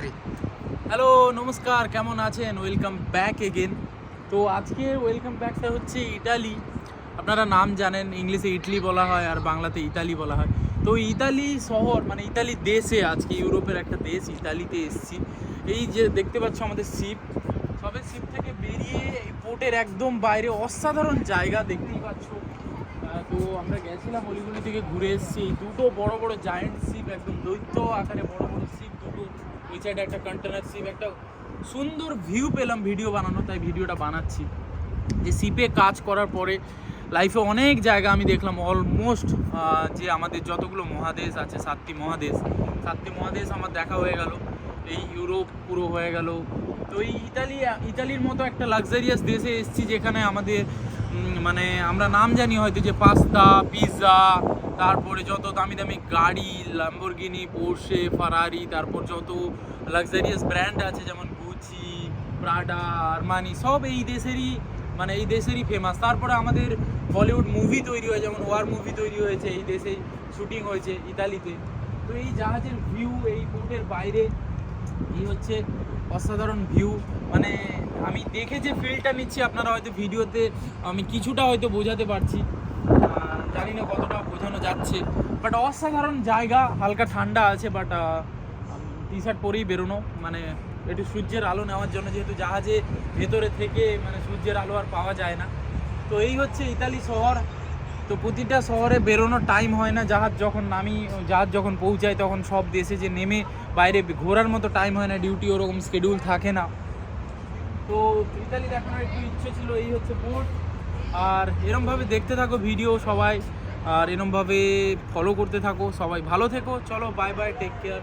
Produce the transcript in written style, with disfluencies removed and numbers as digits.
Hello, নমস্কার, কেমন আছেন? Welcome back again. তো আজকে ওয়েলকাম ব্যাকটা হচ্ছে ইটালি। আপনারা নাম জানেন, ইংলিশে ইটলি বলা হয় আর বাংলাতে ইতালি বলা হয়। তো ইতালি শহর মানে ইতালি দেশে, আজকে ইউরোপের একটা দেশ ইতালিতে এসেছি। এই যে দেখতে পাচ্ছ আমাদের শিপ, সবে শিপ থেকে বেরিয়ে এই পোর্টের একদম বাইরে অসাধারণ জায়গা দেখতেই পাচ্ছ। তো আমরা গেছিলাম অলিগলি থেকে ঘুরে এসেছি। এই দুটো বড় বড় জায়েন্ট শিপ, একদম দৈত্য আকারে বড় বড় শিপ দুটো, ওই সাইডে একটা কন্টেনার শিপ। একটা সুন্দর ভিউ পেলাম ভিডিও বানানো, তাই ভিডিওটা বানাচ্ছি। যে শিপে কাজ করার পরে লাইফে অনেক জায়গা আমি দেখলাম। অলমোস্ট যে আমাদের যতগুলো মহাদেশ আছে, সাতটি মহাদেশ আমার দেখা হয়ে গেল। এই ইউরোপ পুরো হয়ে গেল। তো এই ইতালির মতো একটা লাক্সারিয়াস দেশে এসেছি, যেখানে আমাদের মানে আমরা নাম জানি হয়তো যে পাস্তা, পিৎজা, তারপরে যত দামি দামি গাড়ি, ল্যাম্বরগিনি, পোর্শে, ফারারি, তারপর যত লাক্সারিয়াস ব্র্যান্ড আছে যেমন গুচি, প্রাডা, আরমানি, সব এই দেশেরই ফেমাস। তারপরে আমাদের বলিউড মুভি তৈরি হয়, যেমন ওয়ার মুভি তৈরি হয়েছে এই দেশে, শুটিং হয়েছে ইতালিতে। তো এই জাহাজের ভিউ, এই পোর্টের বাইরে এই হচ্ছে অসাধারণ ভিউ। মানে আমি দেখে যে ফিলটা নিচ্ছি, আপনারা হয়তো ভিডিওতে আমি কিছুটা হয়তো বোঝাতে পারছি, জানি না কতটা বোঝানো যাচ্ছে, বাট অসাধারণ জায়গা। হালকা ঠান্ডা আছে, বাট টি শার্ট পরেই বেরোনো, মানে একটু সূর্যের আলো নেওয়ার জন্য, যেহেতু জাহাজে ভেতরে থেকে মানে সূর্যের আলো আর পাওয়া যায় না। তো এই হচ্ছে ইতালি শহর। তো প্রতিটা শহরে বেরোনোর টাইম হয় না, জাহাজ যখন পৌঁছায় তখন সব দেশে যে নেমে বাইরে ঘোরার মতো টাইম হয় না, ডিউটি ওরকম শিডিউল থাকে না। তো ইতালি দেখানোর একটু ইচ্ছে ছিল। এই হচ্ছে পোর্ট। আর এরমভাবে দেখতে থাকো ভিডিও সবাই, আর এরমভাবে ফলো করতে থাকো সবাই। ভালো থেকো, চলো, বাই বাই, টেক কেয়ার।